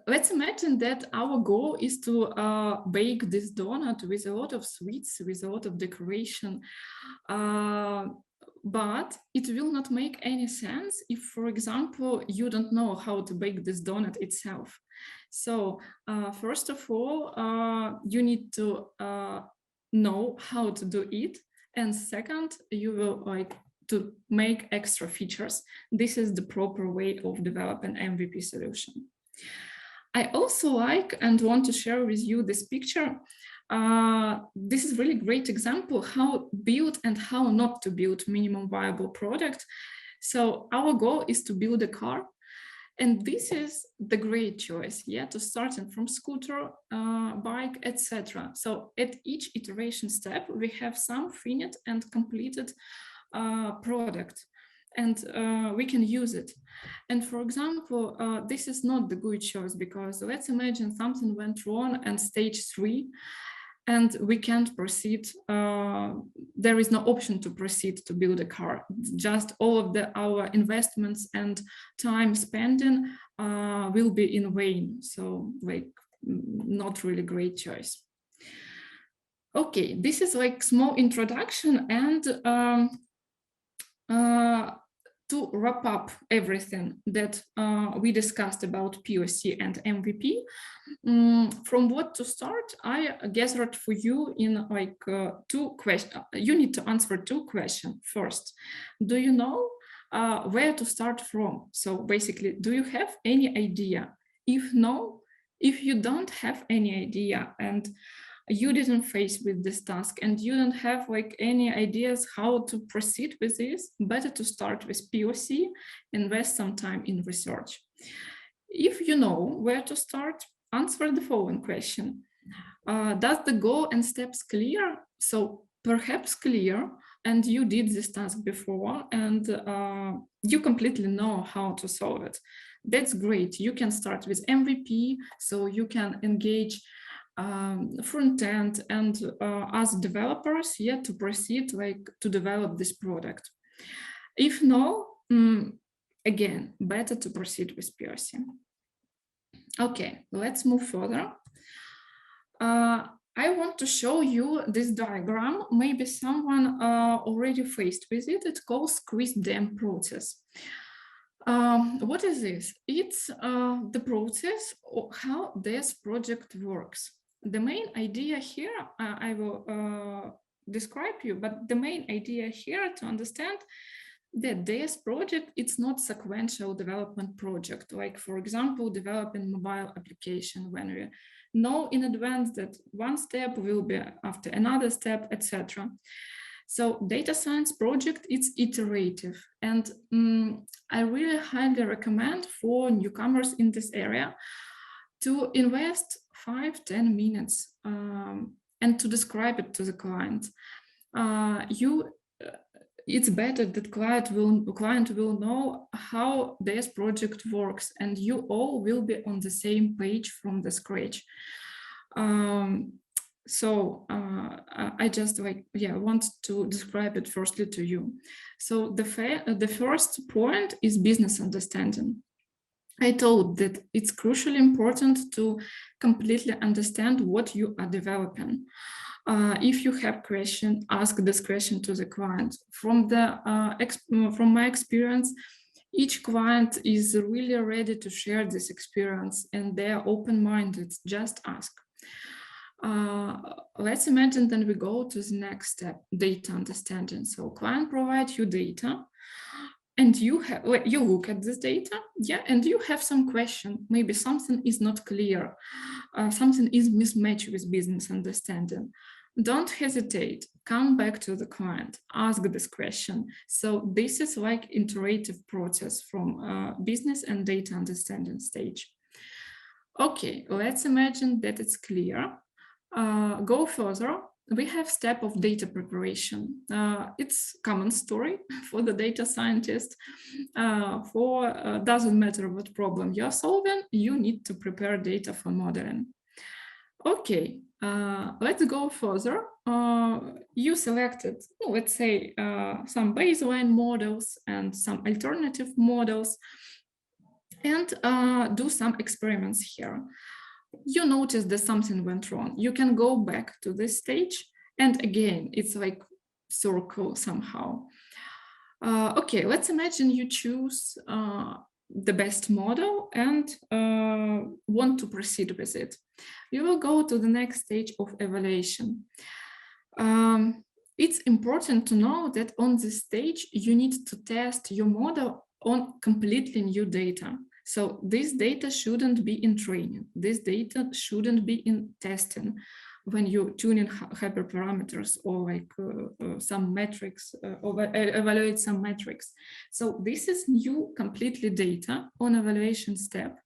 let's imagine that our goal is to bake this donut with a lot of sweets, with a lot of decoration. But it will not make any sense if, for example, you don't know how to bake this donut itself. So first of all, you need to know how to do it. And second, you will like to make extra features. This is the proper way of developing MVP solution. I also like and want to share with you this picture. This is really great example how build and how not to build minimum viable product. So our goal is to build a car. And this is the great choice, yeah, to starting from scooter, bike, etc. So at each iteration step, we have some finished and completed product, and we can use it. And for example, this is not the good choice, because let's imagine something went wrong and stage 3, and we can't proceed. There is no option to proceed to build a car. Just all of our investments and time spending will be in vain. So like not really great choice. Okay, this is like small introduction, and to wrap up everything that we discussed about POC and MVP, from what to start, I gathered for you in like 2 questions. You need to answer 2 questions. First, do you know where to start from? So basically, do you have any idea? If no, if you don't have any idea and you didn't face with this task and you don't have like any ideas how to proceed with this, better to start with POC, invest some time in research. If you know where to start, answer the following question. Does the goal and steps clear? So perhaps clear, and you did this task before, and you completely know how to solve it. That's great. You can start with MVP, so you can engage front end and as developers, yeah, to proceed like to develop this product. If no, again, better to proceed with POC. Okay, let's move further. I want to show you this diagram. Maybe someone already faced with it. It's called squeeze-dam process. What is this? It's the process of how this project works. The main idea here, I will describe you, but the main idea here to understand that this project, it's not sequential development project. Like, for example, developing mobile application, when we know in advance that one step will be after another step, etc. So data science project, it's iterative. And I really highly recommend for newcomers in this area to invest 5-10 minutes and to describe it to the client. It's better that client will know how this project works, and you all will be on the same page from the scratch. So I just want to describe it firstly to you. So the first point is business understanding. I told that it's crucially important to completely understand what you are developing. If you have question, ask this question to the client. From my experience, each client is really ready to share this experience, and they are open-minded. Just ask. Let's imagine then we go to the next step, data understanding. So client provides you data, and you look at this data, yeah, and you have some question. Maybe something is not clear, something is mismatched with business understanding. Don't hesitate, come back to the client, ask this question. So this is like iterative process from business and data understanding stage. Okay, let's imagine that it's clear. Go further. We have step of data preparation. It's common story for the data scientist. Doesn't matter what problem you're solving, you need to prepare data for modeling. Okay, let's go further. You selected, let's say, some baseline models and some alternative models. and do some experiments here. You notice that something went wrong. You can go back to this stage, and again, it's like circle somehow. Okay, let's imagine you choose the best model and want to proceed with it. You will go to the next stage of evaluation. It's important to know that on this stage, you need to test your model on completely new data. So this data shouldn't be in training. This data shouldn't be in testing when you're tuning hyperparameters or like some metrics or evaluate some metrics. So this is new completely data on evaluation step.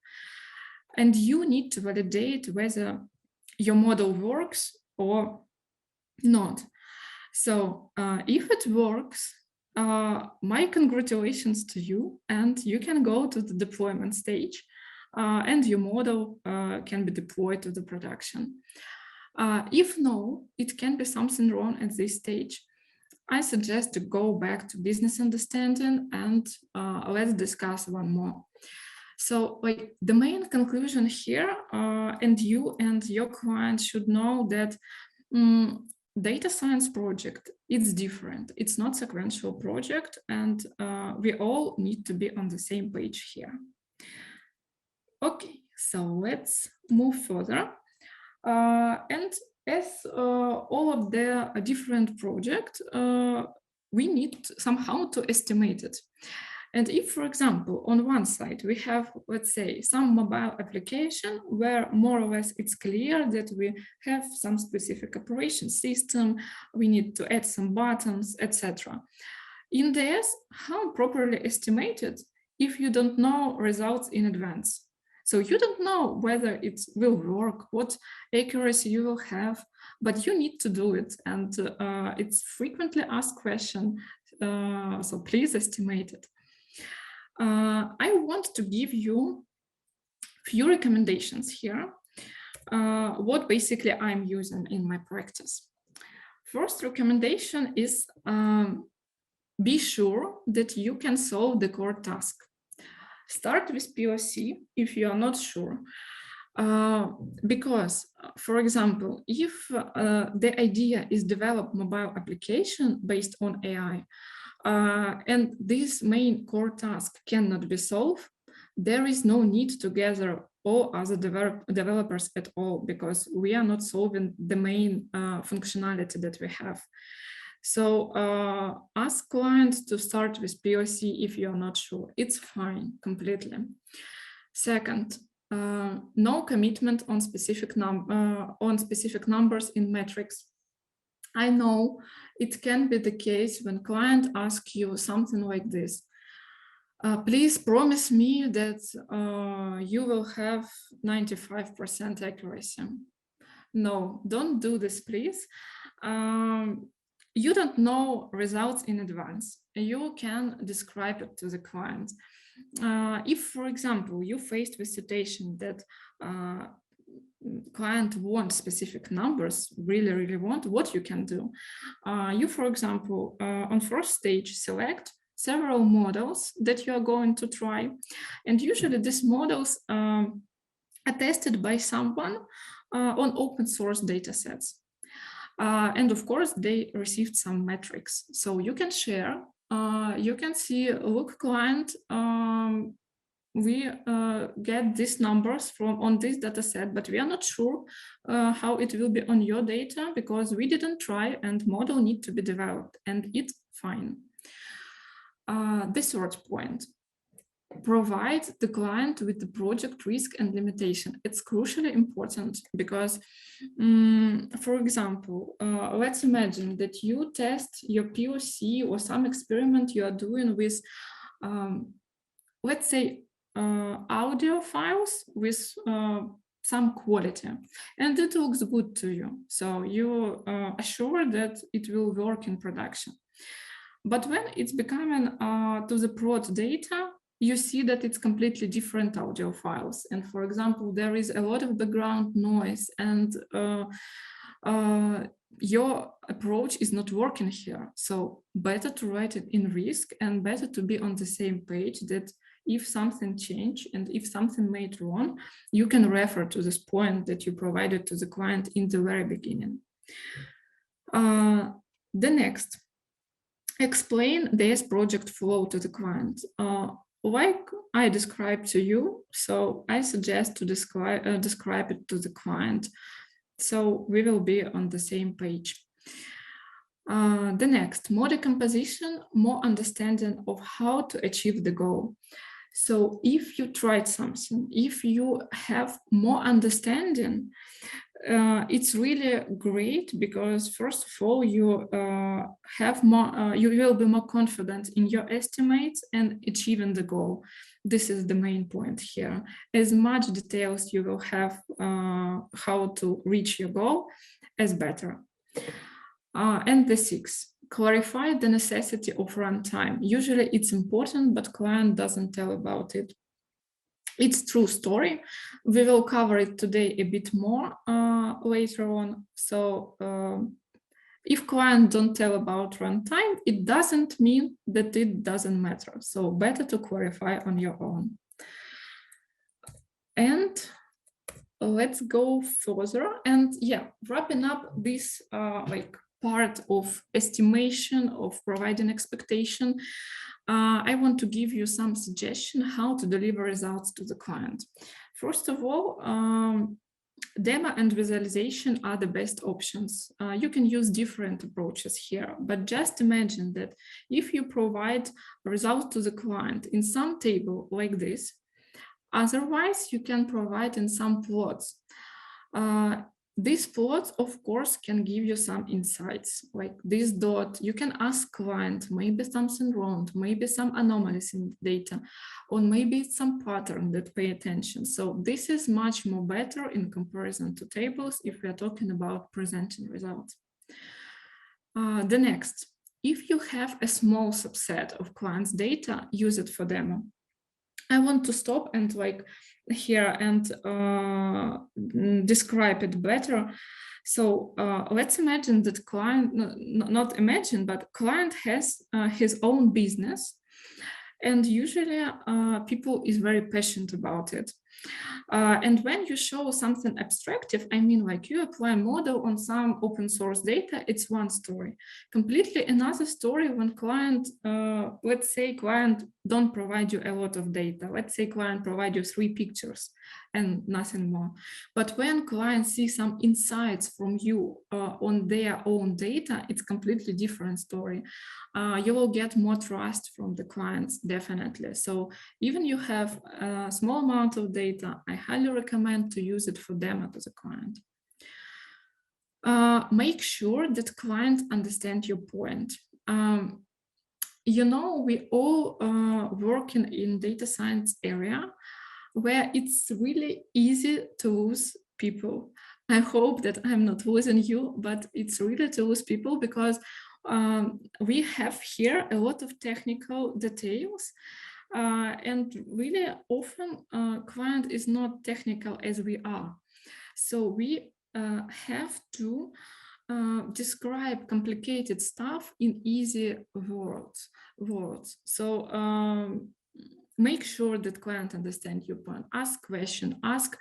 And you need to validate whether your model works or not. So if it works, my congratulations to you, and you can go to the deployment stage and your model can be deployed to the production. If no, it can be something wrong at this stage. I suggest to go back to business understanding and let's discuss one more. So like the main conclusion here, and you and your client should know that data science project, it's different. It's not sequential project, and we all need to be on the same page here. Okay, so let's move further. And as all of the different projects, we need somehow to estimate it. And if, for example, on one side, we have, let's say, some mobile application where more or less it's clear that we have some specific operation system, we need to add some buttons, etc. In this, how properly estimate it if you don't know results in advance? So you don't know whether it will work, what accuracy you will have, but you need to do it. And it's frequently asked question, so please estimate it. I want to give you a few recommendations here, what basically I'm using in my practice. First recommendation is be sure that you can solve the core task. Start with POC if you are not sure. Because, for example, if the idea is develop mobile application based on AI, and this main core task cannot be solved, there is no need to gather all other developers at all, because we are not solving the main functionality that we have. So ask clients to start with POC if you're not sure. It's fine, completely. Second, no commitment on specific numbers in metrics. I know it can be the case when client asks you something like this. Please promise me that you will have 95% accuracy. No, don't do this, please. You don't know results in advance. You can describe it to the client. If, for example, you faced with situation that client wants specific numbers, really want, what you can do? You, for example, on first stage, select several models that you are going to try. And usually these models are tested by someone on open source data sets. And of course, they received some metrics. So you can share, you can see, look, client, we get these numbers from on this data set, but we are not sure how it will be on your data because we didn't try and model need to be developed, and it's fine. The third point, provide the client with the project risk and limitation. It's crucially important because, for example, let's imagine that you test your POC or some experiment you are doing with, let's say, audio files with some quality, and it looks good to you. So you are sure that it will work in production. But when it's becoming to the prod data, you see that it's completely different audio files. And for example, there is a lot of background noise, and your approach is not working here. So better to write it in risk and better to be on the same page that If something changed and if something made wrong, you can refer to this point that you provided to the client in the very beginning. The next, explain this project flow to the client. Like I described to you, so I suggest to describe it to the client. So we will be on the same page. The next, more decomposition, more understanding of how to achieve the goal. So if you tried something, if you have more understanding, it's really great because first of all, you have more, you will be more confident in your estimates and achieving the goal. This is the main point here. As much details you will have how to reach your goal, as better. And the sixth, clarify the necessity of runtime. Usually it's important, but client doesn't tell about it. It's true story. We will cover it today a bit more later on. So if client don't tell about runtime, it doesn't mean that it doesn't matter. So better to clarify on your own. And let's go further. And yeah, wrapping up this like part of estimation, of providing expectation, I want to give you some suggestion how to deliver results to the client. First of all, demo and visualization are the best options. You can use different approaches here, but just imagine that if you provide a result to the client in some table like this, otherwise you can provide in some plots. These plots, of course, can give you some insights, like this dot. You can ask client, maybe something wrong, maybe some anomalies in data, or maybe it's some pattern that pay attention. So this is much more better in comparison to tables if we are talking about presenting results. The next, if you have a small subset of clients' data, use it for demo. I want to stop and like here and describe it better. So let's imagine that client, not imagine, but client has his own business, and usually people is very passionate about it. And when you show something abstractive, I mean, like you apply a model on some open source data, it's one story. Completely another story when client, let's say client don't provide you a lot of data. Let's say client provide you 3 pictures and nothing more. But when clients see some insights from you on their own data, it's completely different story. You will get more trust from the clients, definitely. So even you have a small amount of data, I highly recommend to use it for demo to the client. Make sure that client understand your point. You know, we all working in data science area where it's really easy to lose people. I hope that I'm not losing you, but it's really to lose people because we have here a lot of technical details. And really often client is not technical as we are. So we have to describe complicated stuff in easy words. So make sure that client understand your point. Ask question, ask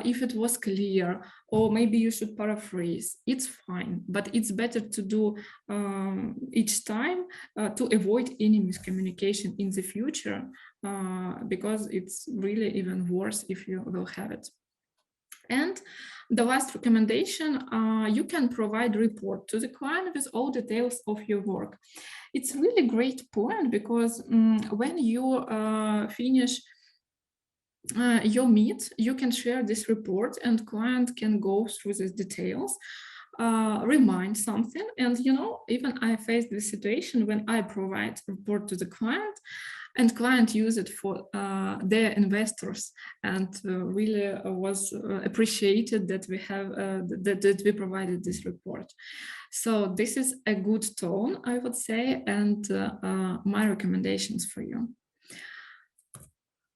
if it was clear, or maybe you should paraphrase. It's fine, but it's better to do each time to avoid any miscommunication in the future, because it's really even worse if you will have it. And the last recommendation, you can provide report to the client with all details of your work. It's really great point because when you finish your meet, you can share this report and client can go through these details, remind something. And you know, even I faced this situation when I provide report to the client and client use it for their investors, and really was appreciated that we have that we provided this report. So this is a good tone, I would say, and my recommendations for you.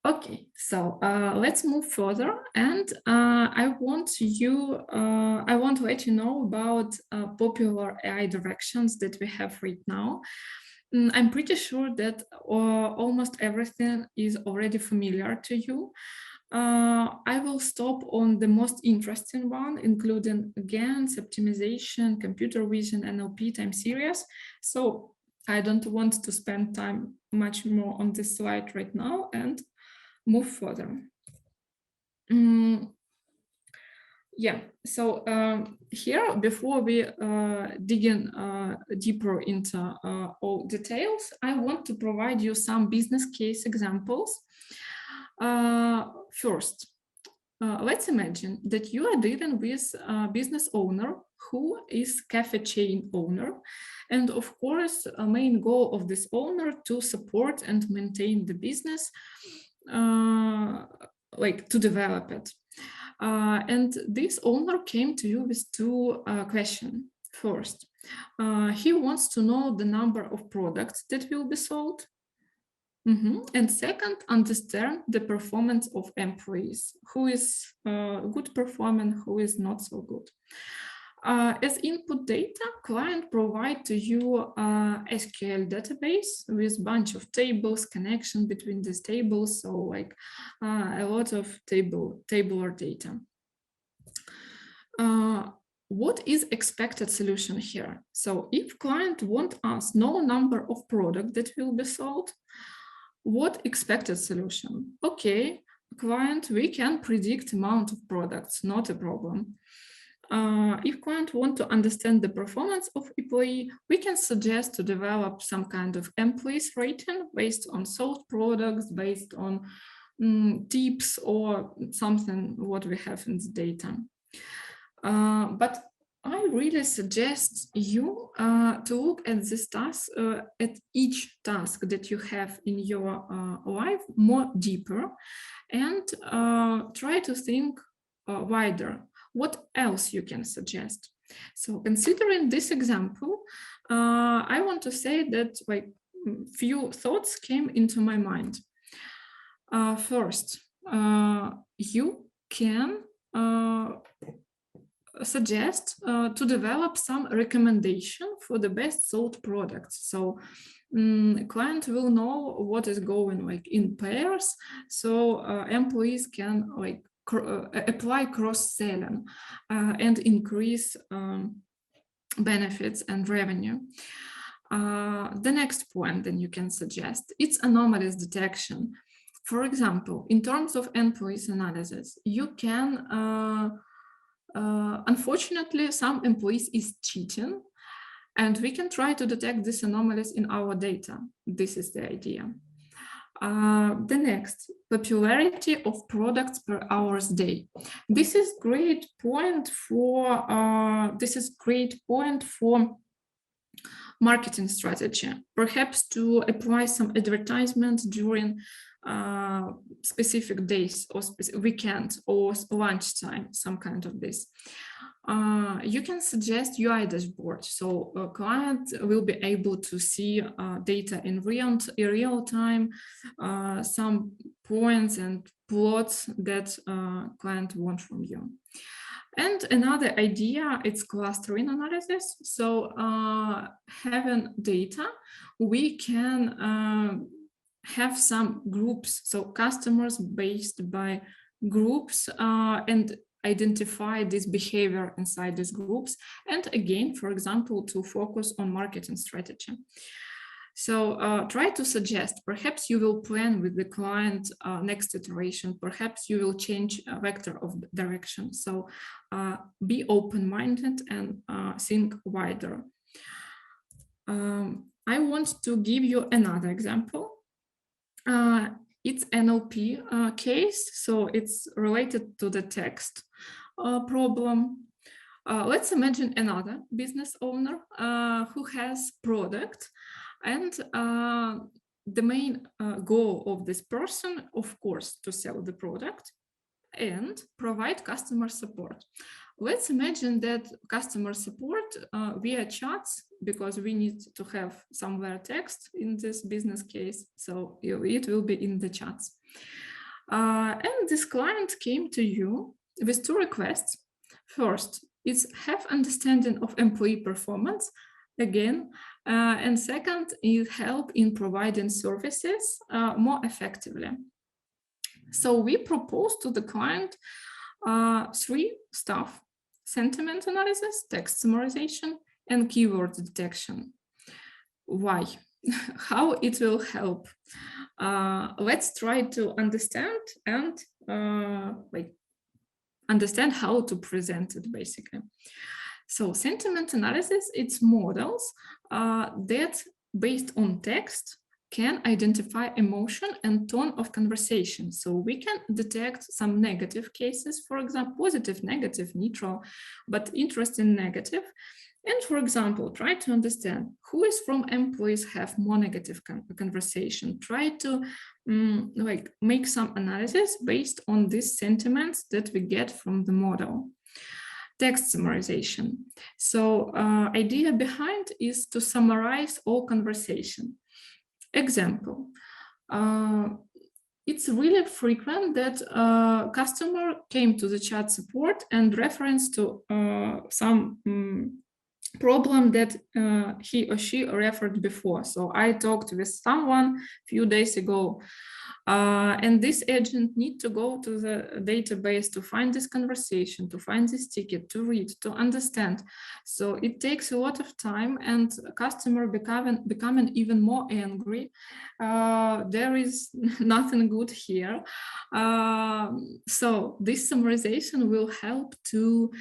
Okay, so let's move further, and I want to let you know about popular AI directions that we have right now. I'm pretty sure that almost everything is already familiar to you. I will stop on the most interesting one, including GANs, optimization, computer vision, NLP time series. So I don't want to spend time much more on this slide right now and move further. Yeah, so here, before we dig in deeper into all details, I want to provide you some business case examples. First, let's imagine that you are dealing with a business owner who is cafe chain owner. And of course, a main goal of this owner to support and maintain the business, like to develop it. And this owner came to you with two questions. First, he wants to know the number of products that will be sold. And second, understand the performance of employees, who is good performing, who is not so good. As input data, client provide to you SQL database with bunch of tables, connection between these tables, so like a lot of tabular data. What is expected solution here? So if client want us know number of product that will be sold, what expected solution? Okay, client, we can predict amount of products, not a problem. If client want to understand the performance of employee, we can suggest to develop some kind of employees rating based on sold products, based on tips or something what we have in the data. But I really suggest you to look at this task, at each task that you have in your life more deeper, and try to think wider. What else you can suggest? So considering this example, I want to say that like few thoughts came into my mind. First, you can suggest to develop some recommendation for the best sold products. So client will know what is going like in pairs, so employees can like apply cross-selling and increase benefits and revenue. The next point then you can suggest, it's anomalous detection. For example, in terms of employees analysis, you can unfortunately, some employees is cheating, and we can try to detect this anomalies in our data. This is the idea. The next, popularity of products per hours day. This is great point for marketing strategy, perhaps to apply some advertisements during specific days or weekend or lunchtime, some kind of this. You can suggest UI dashboard, so a client will be able to see data in real time, some points and plots that client want from you. And another idea, it's clustering analysis. So having data, we can have some groups, so customers based by groups, and identify this behavior inside these groups. And again, for example, to focus on marketing strategy. So try to suggest, perhaps you will plan with the client next iteration, perhaps you will change a vector of direction. So be open-minded and think wider. I want to give you another example. It's NLP case, so it's related to the text problem. Let's imagine another business owner who has product, and the main goal of this person, of course, to sell the product and provide customer support. Let's imagine that customer support via chats, because we need to have somewhere text in this business case, so it will be in the chats. And this client came to you with two requests. First, it's have understanding of employee performance, again. And second, it helps in providing services more effectively. So we propose to the client 3 stuff: sentiment analysis, text summarization, and keyword detection. Why? How it will help? Let's try to understand and understand how to present it, basically. So sentiment analysis, it's models that, based on text, can identify emotion and tone of conversation. So we can detect some negative cases, for example, positive, negative, neutral, but interesting negative. And for example, try to understand who is from employees have more negative conversation. Try to make some analysis based on these sentiments that we get from the model. Text summarization. So idea behind is to summarize all conversation. Example, it's really frequent that a customer came to the chat support and referenced to some problem that he or she referred before. So I talked with someone a few days ago, and this agent need to go to the database to find this conversation, to find this ticket, to read, to understand. So it takes a lot of time, and customer becoming even more angry. There is nothing good here. So this summarization will help to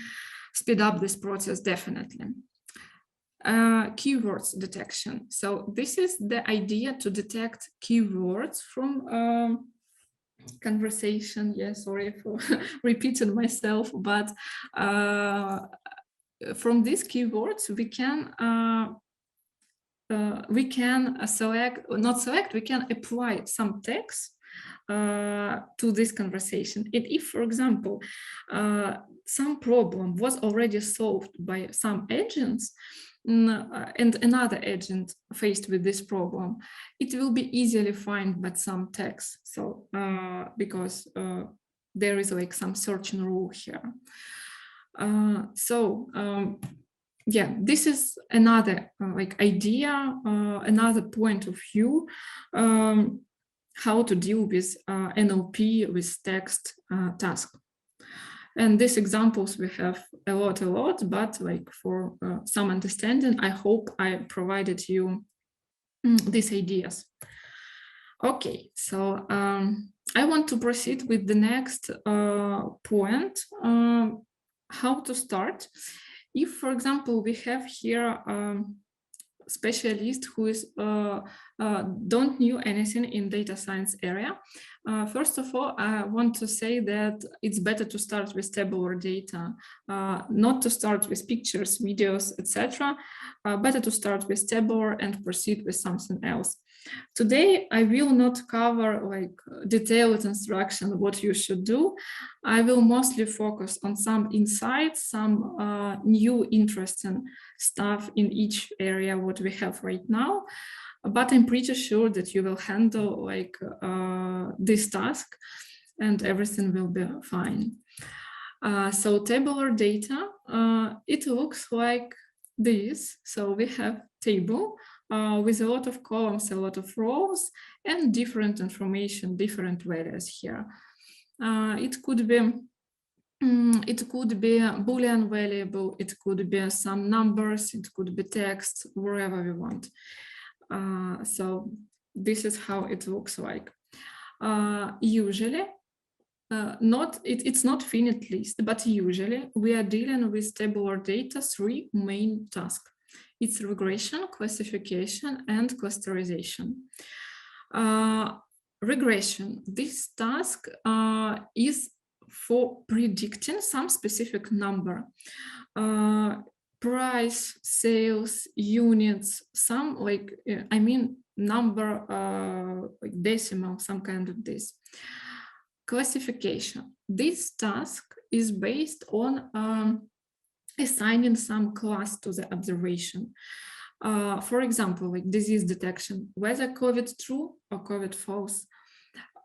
speed up this process, definitely. Keywords detection. So this is the idea to detect keywords from conversation. Yeah, sorry for repeating myself, but from these keywords we can we can apply some text to this conversation. And if, for example, some problem was already solved by some agents, and another agent faced with this problem, it will be easily found by some text. So because there is like some searching rule here. Yeah, this is another idea, another point of view, how to deal with NLP with text task. And these examples we have a lot, but like for some understanding, I hope I provided you these ideas. Okay, so I want to proceed with the next point, how to start. If, for example, we have here specialist who is don't know anything in data science area. First of all, I want to say that it's better to start with tabular data, not to start with pictures, videos, etc. Better to start with tabular and proceed with something else. Today, I will not cover like detailed instruction what you should do. I will mostly focus on some insights, some new interesting stuff in each area what we have right now. But I'm pretty sure that you will handle like this task and everything will be fine. So tabular data, it looks like this. So we have table with a lot of columns, a lot of rows, and different information, different values here. It could be a Boolean variable, it could be some numbers, it could be text, wherever we want. So this is how it looks like. Usually, it's not finite list, but usually we are dealing with tabular data 3 main tasks. It's regression, classification, and clusterization. Regression, this task is for predicting some specific number. Price, sales, units, some like, I mean, number, like decimal, some kind of this. Classification, this task is based on assigning some class to the observation. For example, like disease detection, whether COVID true or COVID false,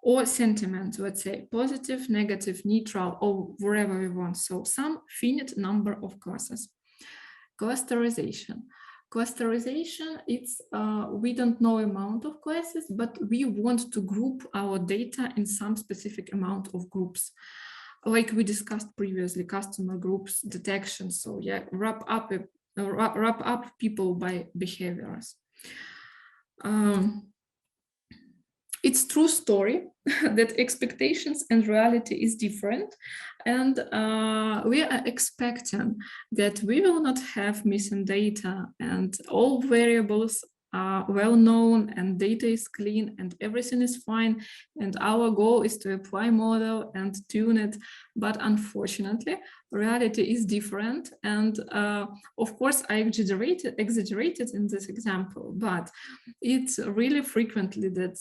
or sentiment, let's say positive, negative, neutral, or wherever we want. So some finite number of classes. Clusterization. clusterization, it's we don't know amount of classes, but we want to group our data in some specific amount of groups. Like we discussed previously, customer groups, detection. So yeah, wrap up people by behaviors. It's true story that expectations and reality is different, and we are expecting that we will not have missing data and all variables are well known and data is clean and everything is fine, and our goal is to apply model and tune it. But unfortunately, reality is different, and of course I exaggerated in this example, but it's really frequently that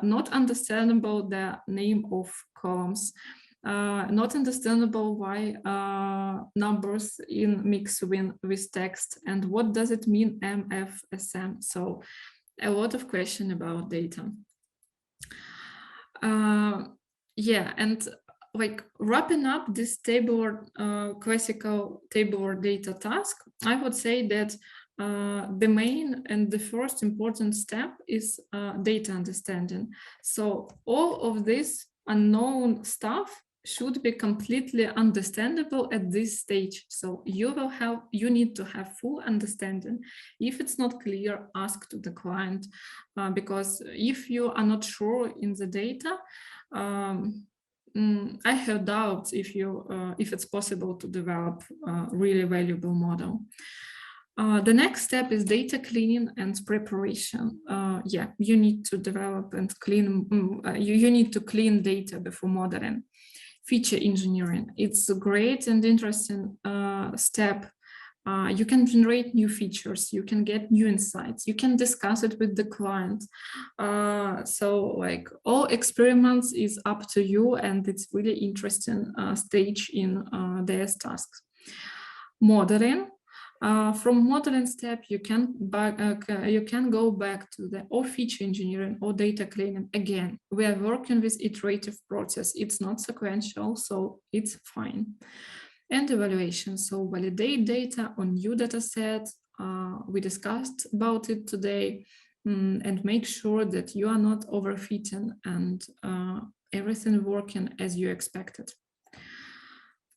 not understandable the name of columns, not understandable why numbers in mix with text, and what does it mean MFSM. So a lot of question about data. Yeah, and like wrapping up this tabular, classical tabular data task, I would say that the main and the first important step is data understanding. So all of this unknown stuff should be completely understandable at this stage. So you need to have full understanding. If it's not clear, ask to the client, because if you are not sure in the data, I have doubts if it's possible to develop a really valuable model. The next step is data cleaning and preparation. Yeah, you need to develop and clean, you need to clean data before modeling. Feature engineering, it's a great and interesting step. You can generate new features, you can get new insights, you can discuss it with the client. So like all experiments is up to you, and it's really interesting stage in DS tasks. Modeling. From modeling step, you can go back to the or feature engineering or data cleaning. Again, we are working with iterative process. It's not sequential, so it's fine. And evaluation. So validate data on new data sets. We discussed about it today, and make sure that you are not overfitting and everything working as you expected.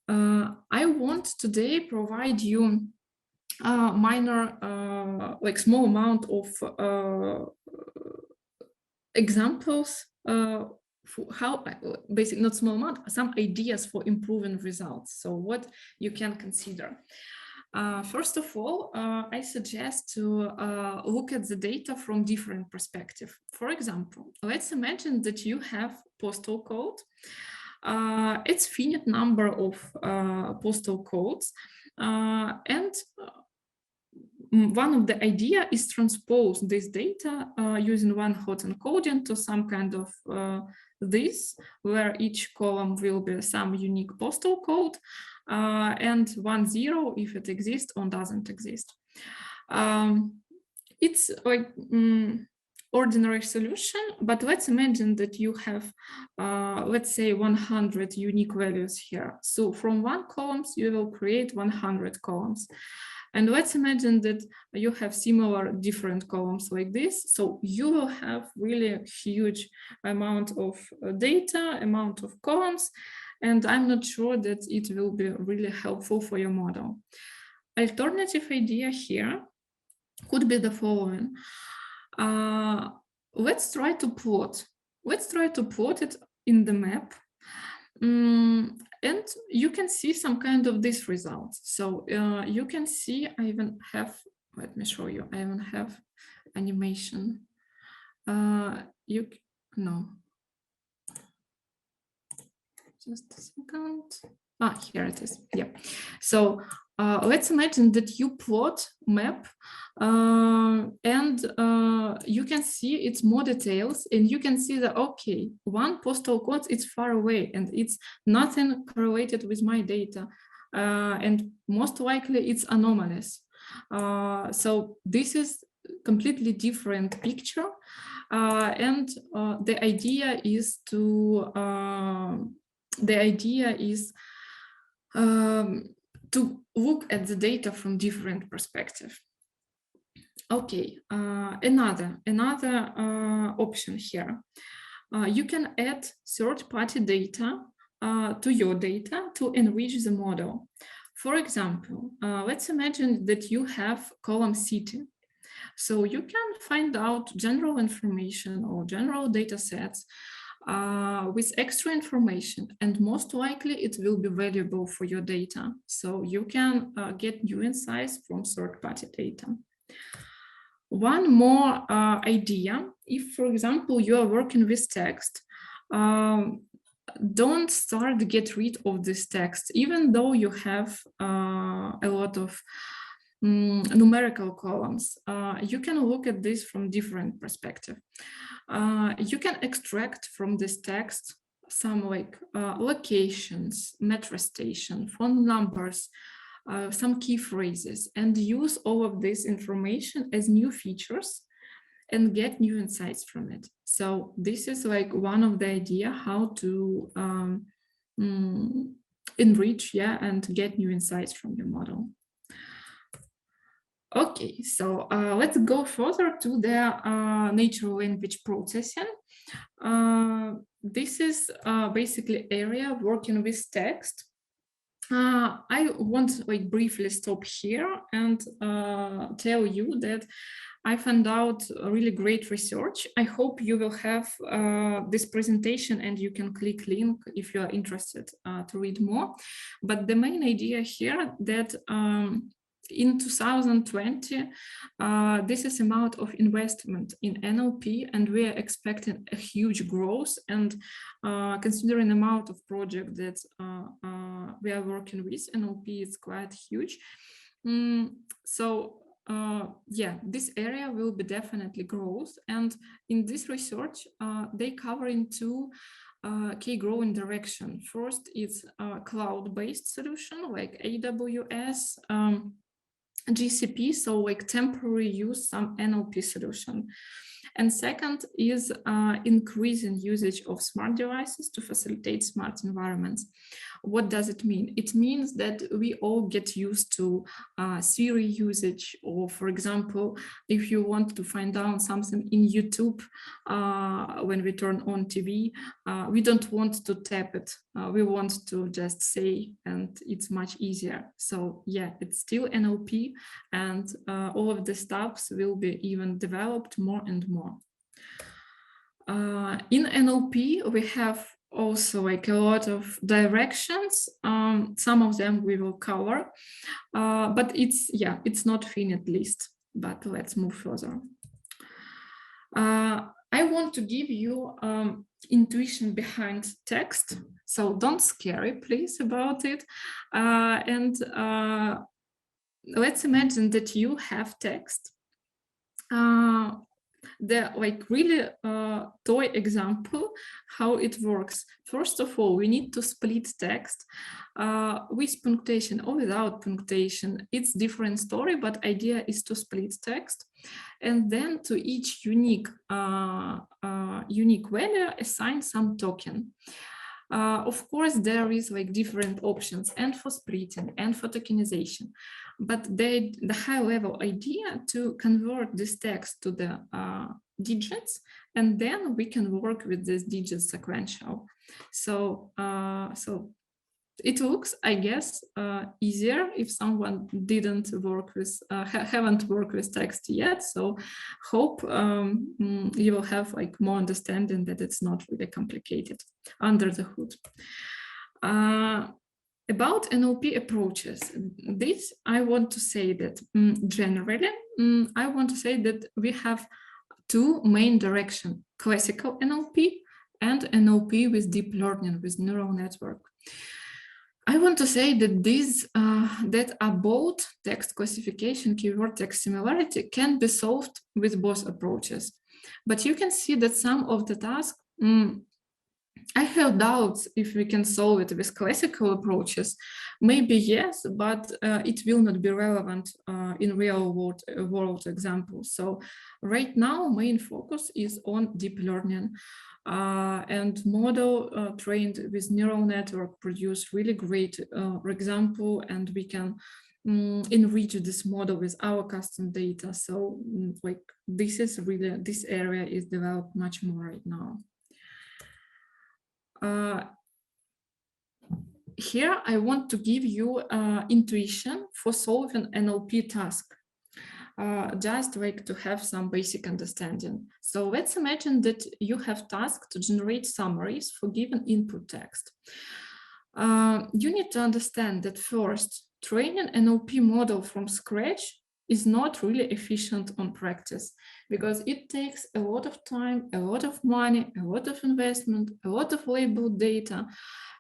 I want today provide you minor, like small amount of examples for how, basically not small amount, some ideas for improving results. So what you can consider. First of all, I suggest to look at the data from different perspectives. For example, let's imagine that you have postal code. It's finite number of postal codes, and one of the idea is transpose this data using one hot encoding to some kind of this, where each column will be some unique postal code, and 10 if it exists or doesn't exist. It's like ordinary solution, but let's imagine that you have, let's say 100 unique values here. So from one columns, you will create 100 columns. And let's imagine that you have similar different columns like this. So you will have really a huge amount of data, amount of columns, and I'm not sure that it will be really helpful for your model. Alternative idea here could be the following. Let's try to plot. Let's try to plot it in the map. And you can see some kind of this result. So you can see, I even have, let me show you, I even have animation. No. Just a second. Here it is. Yeah. So let's imagine that you plot map, and you can see its more details, and you can see that, okay, one postal code is far away and it's nothing correlated with my data, and most likely it's anomalous. So this is completely different picture, and the idea is to to look at the data from different perspectives. Okay, another option here. You can add third-party data to your data to enrich the model. For example, let's imagine that you have column city. So you can find out general information or general data sets with extra information, and most likely it will be valuable for your data. So you can get new insights from third-party data. One more idea, if, for example, you are working with text, don't start to get rid of this text, even though you have a lot of numerical columns. You can look at this from different perspective. You can extract from this text some like locations, metro station, phone numbers, some key phrases, and use all of this information as new features and get new insights from it. So this is like one of the idea how to enrich, and get new insights from your model. Okay, so let's go further to the natural language processing. This is basically area working with text. I want like briefly stop here and tell you that I found out a really great research. I hope you will have this presentation and you can click link if you are interested to read more. But the main idea here that in 2020, this is amount of investment in NLP, and we are expecting a huge growth. And considering the amount of project that we are working with, NLP is quite huge. So yeah, this area will be definitely growth. And in this research, they cover in two key growing direction. First, it's a cloud-based solution like AWS, GCP, so like temporary use some NLP solution. And second is increasing usage of smart devices to facilitate smart environments. What does it mean? It means that we all get used to Siri usage, or for example, if you want to find out something in YouTube when we turn on TV, we don't want to tap it. We want to just say, and it's much easier. So yeah, it's still NLP, and all of the stuffs will be even developed more and more. In NLP, we have also like a lot of directions. Some of them we will cover, but it's not finite list. But let's move further. I want to give you intuition behind text, so don't scare, please, about it. And let's imagine that you have text. The like really toy example how it works. First of all, we need to split text with punctuation or without punctuation. It's different story, but idea is to split text, and then to each unique value assign some token. Of course, there is like different options, and for splitting and for tokenization, but the high level idea to convert this text to the digits, and then we can work with this digit sequential. So it looks, I guess, easier if someone didn't work with, haven't worked with text yet. So hope you will have like more understanding that it's not really complicated under the hood. About NLP approaches, this I want to say that generally, I want to say that we have two main directions: classical NLP and NLP with deep learning, with neural network. I want to say that these that are both text classification, keyword text similarity can be solved with both approaches. But you can see that some of the tasks, I have doubts if we can solve it with classical approaches. Maybe yes, but it will not be relevant in real world examples. So right now, main focus is on deep learning. And model trained with neural network produce really great example, and we can enrich this model with our custom data. So like this is really, this area is developed much more right now. Here I want to give you intuition for solving NLP task. Just like to have some basic understanding. So let's imagine that you have task to generate summaries for given input text. You need to understand that first, training NLP model from scratch is not really efficient on practice because it takes a lot of time, a lot of money, a lot of investment, a lot of labeled data,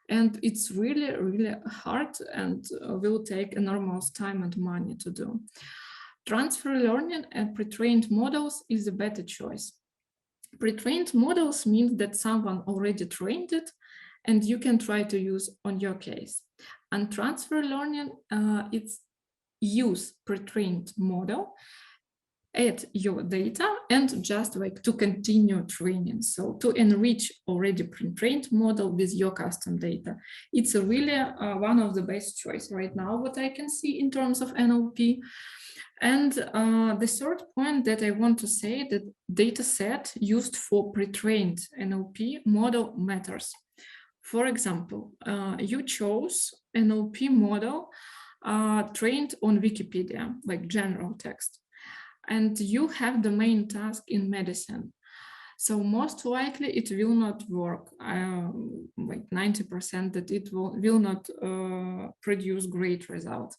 and it's really, really hard and will take enormous time and money to do. Transfer learning and pre-trained models is a better choice. Pre-trained models means that someone already trained it and you can try to use on your case. And transfer learning, it's use pre-trained model, add your data and just like to continue training. So to enrich already pre-trained model with your custom data. It's a really one of the best choice right now, what I can see in terms of NLP. And the third point that I want to say that data set used for pre-trained NLP model matters. For example, you chose NLP model trained on Wikipedia, like general text, and you have the main task in medicine. So most likely it will not work, like 90% that it will not produce great results.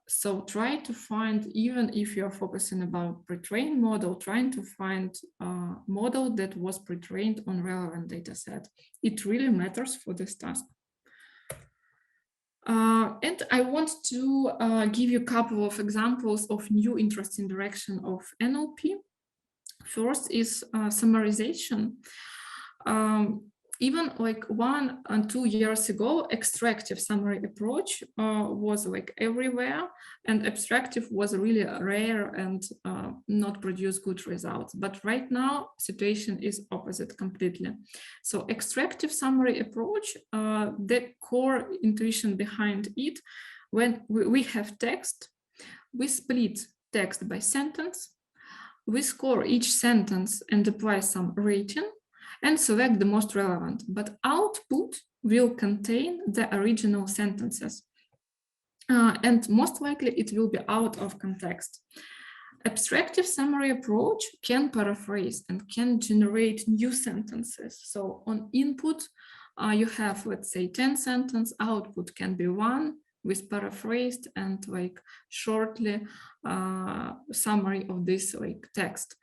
So try to find, even if you're focusing about pre-trained model, trying to find a model that was pre-trained on relevant data set. It really matters for this task. And I want to give you a couple of examples of new interesting direction of NLP. First is summarization. Even like 1 and 2 years ago, extractive summary approach was like everywhere, and abstractive was really rare and not produce good results. But right now, situation is opposite completely. So extractive summary approach, the core intuition behind it, when we have text, we split text by sentence, we score each sentence and apply some rating, and select the most relevant, but output will contain the original sentences. And most likely it will be out of context. Abstractive summary approach can paraphrase and can generate new sentences. So on input, you have, let's say, 10 sentences, output can be 1 with paraphrased and like shortly summary of this like text.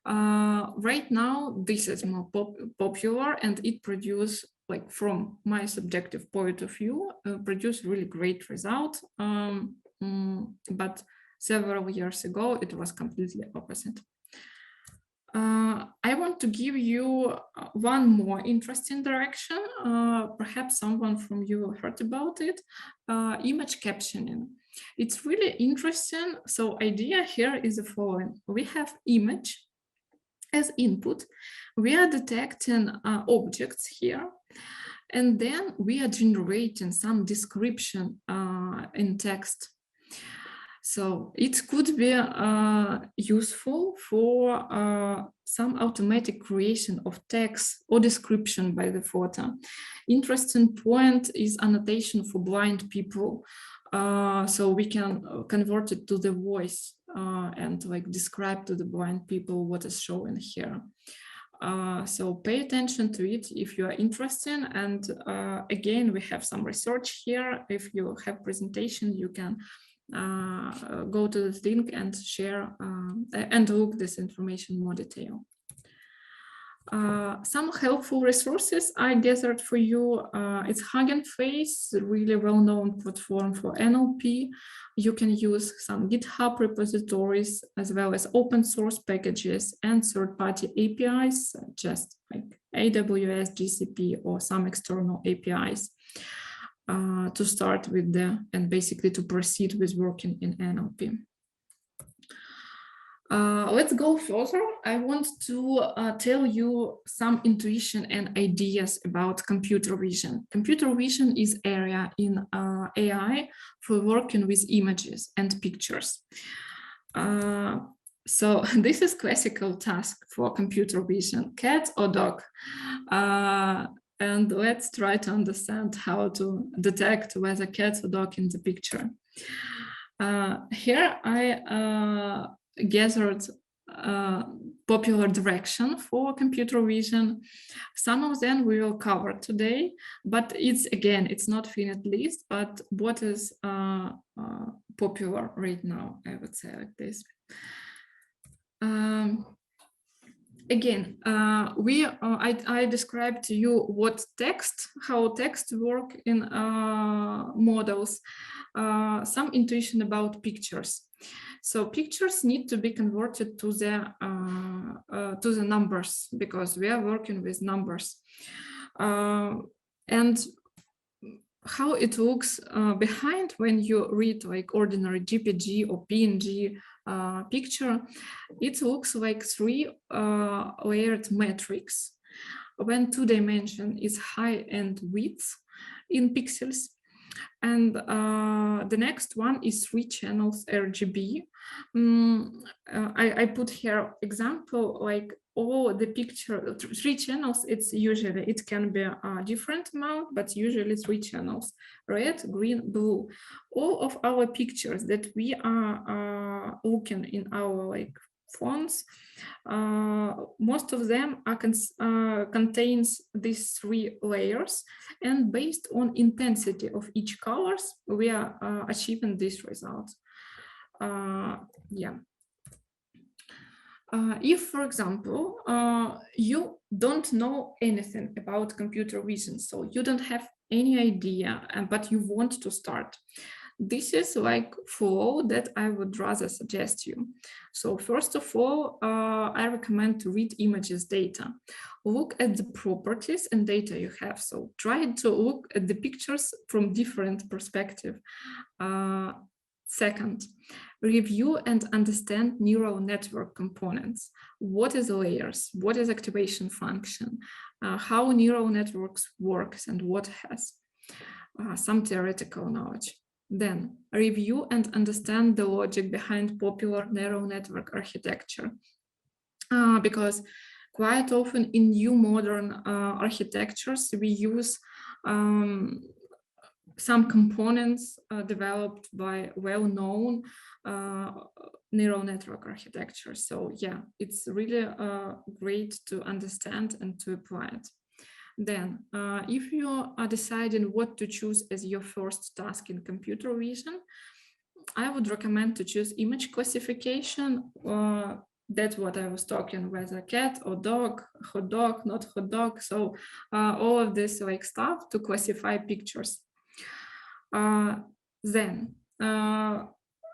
Right now, this is more popular and it produces, like from my subjective point of view, produce really great result. But several years ago, it was completely opposite. I want to give you one more interesting direction. Perhaps someone from you heard about it, image captioning. It's really interesting. So idea here is the following. We have image as input, we are detecting objects here, and then we are generating some description in text. So it could be useful for some automatic creation of text or description by the photo. Interesting point is annotation for blind people. So we can convert it to the voice and like describe to the blind people what is shown here. So pay attention to it if you are interested. And again, we have some research here. If you have presentation, you can go to this link and share and look this information in more detail. Some helpful resources I gathered for you. It's Hugging Face, a really well-known platform for NLP. You can use some GitHub repositories as well as open source packages and third-party APIs, just like AWS, GCP, or some external APIs to start with and basically to proceed with working in NLP. Let's go further. I want to tell you some intuition and ideas about computer vision. Computer vision is area in AI for working with images and pictures. So this is classical task for computer vision, cat or dog. And let's try to understand how to detect whether cat or dog in the picture. Here I gathered popular direction for computer vision. Some of them we will cover today, but it's not finite list, but what is popular right now, I would say like this. I described to you how text work in models, some intuition about pictures. So pictures need to be converted to the numbers because we are working with numbers. And how it looks behind when you read like ordinary JPG or PNG picture, it looks like three layered matrix. When 2 dimension is height and width in pixels, and the next one is 3 channels RGB. I put here example like all the picture 3 channels. It can be a different amount, but usually 3 channels: red, green, blue. All of our pictures that we are looking in our like phones, most of them contains these 3 layers, and based on intensity of each colors, we are achieving this result. If, for example, you don't know anything about computer vision, so you don't have any idea, but you want to start, this is like flow that I would rather suggest you. So first of all, I recommend to read images data. Look at the properties and data you have. So try to look at the pictures from different perspective. Second, review and understand neural network components. What is layers? What is activation function? How neural networks works and what has some theoretical knowledge. Then review and understand the logic behind popular neural network architecture. Because quite often in new modern architectures, we use some components developed by well-known neural network architecture. So yeah, it's really great to understand and to apply it. Then, if you are deciding what to choose as your first task in computer vision, I would recommend to choose image classification. That's what I was talking, whether cat or dog, hot dog, not hot dog. So all of this like stuff to classify pictures. Then,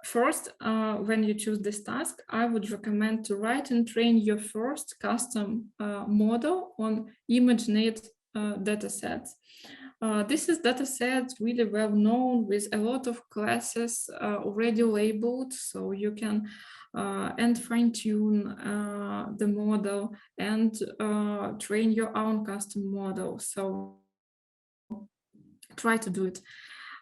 first, when you choose this task, I would recommend to write and train your first custom model on ImageNet datasets. This is dataset really well known with a lot of classes already labeled, so you can and fine-tune the model and train your own custom model. So try to do it.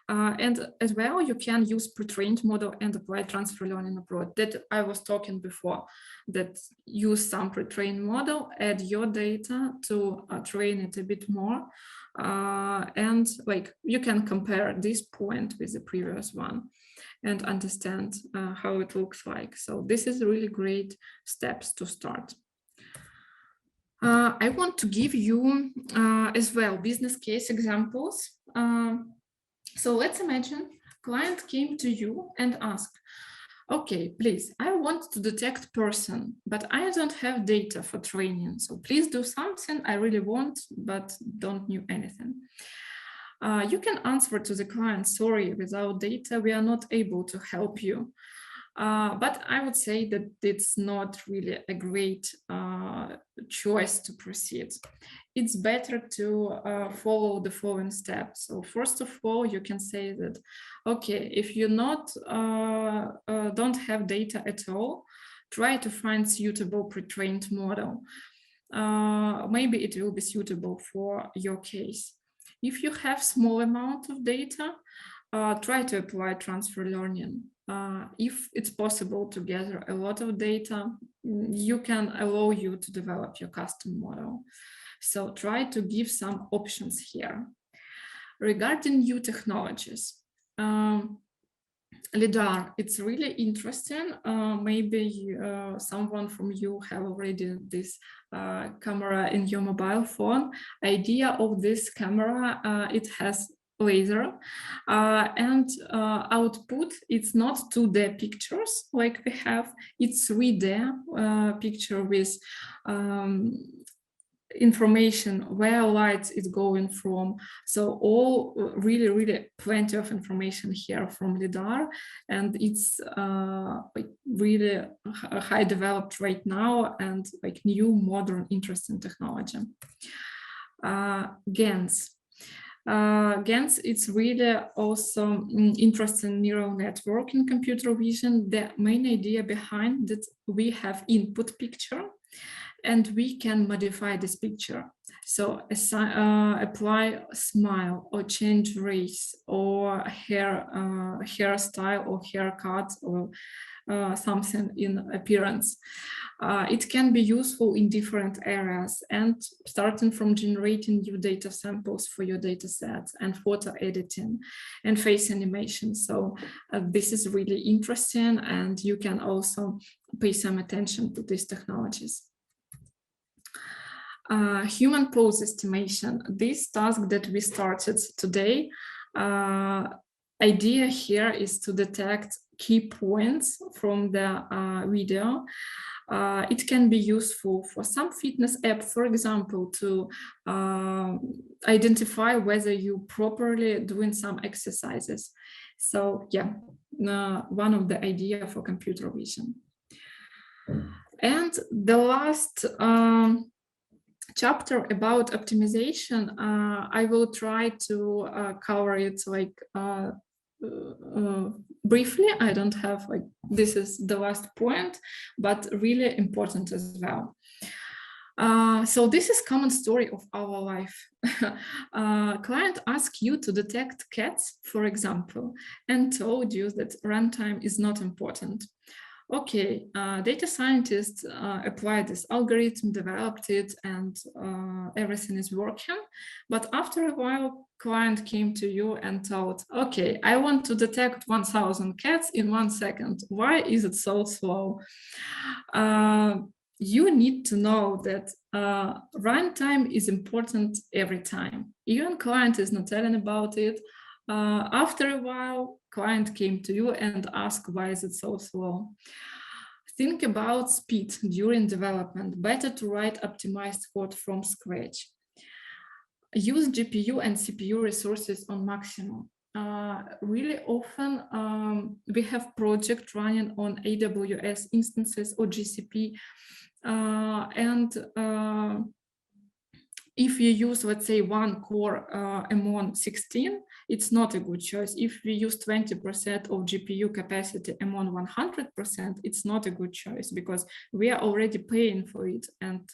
And as well, you can use pre-trained model and apply transfer learning approach that I was talking before, that use some pre-trained model, add your data to train it a bit more. And like you can compare this point with the previous one and understand how it looks like. So this is really great steps to start. I want to give you as well business case examples. So let's imagine client came to you and asked, okay, please, I want to detect person, but I don't have data for training. So please do something I really want, but don't know anything. You can answer to the client, sorry, without data, we are not able to help you. But I would say that it's not really a great choice to proceed. It's better to follow the following steps. So first of all, you can say that, okay, if you don't have data at all, try to find suitable pre-trained model. Maybe it will be suitable for your case. If you have small amount of data, try to apply transfer learning. If it's possible to gather a lot of data, you can allow you to develop your custom model. So try to give some options here. Regarding new technologies, LiDAR, it's really interesting. Maybe someone from you have already this camera in your mobile phone. Idea of this camera, it has laser and output, it's not 2D pictures like we have, it's 3D picture with information where light is going from. So all really plenty of information here from LiDAR, and it's like really high developed right now and like new modern interesting technology. GANs. GANs, it's really also interesting neural network in computer vision. The main idea behind that, we have input picture and we can modify this picture. So apply smile or change race or hairstyle or haircut or something in appearance. It can be useful in different areas, and starting from generating new data samples for your data sets and photo editing and face animation. So this is really interesting, and you can also pay some attention to these technologies. Human pose estimation, this task that we started today, idea here is to detect key points from the video. It can be useful for some fitness app, for example, to identify whether you properly doing some exercises. So yeah, one of the idea for computer vision. And the last chapter about optimization, I will try to cover it like briefly. I don't have like, this is the last point, but really important as well. So this is common story of our life. Client asks you to detect cats, for example, and told you that runtime is not important. Okay, data scientists applied this algorithm, developed it, and everything is working. But after a while, client came to you and told, okay, I want to detect 1,000 cats in 1 second. Why is it so slow? You need to know that runtime is important every time. Even client is not telling about it. After a while, client came to you and asked, why is it so slow? Think about speed during development. Better to write optimized code from scratch. Use GPU and CPU resources on maximum. Really often we have project running on AWS instances or GCP, if you use, let's say, one core M116, it's not a good choice. If we use 20% of GPU capacity M1 100%, it's not a good choice because we are already paying for it, and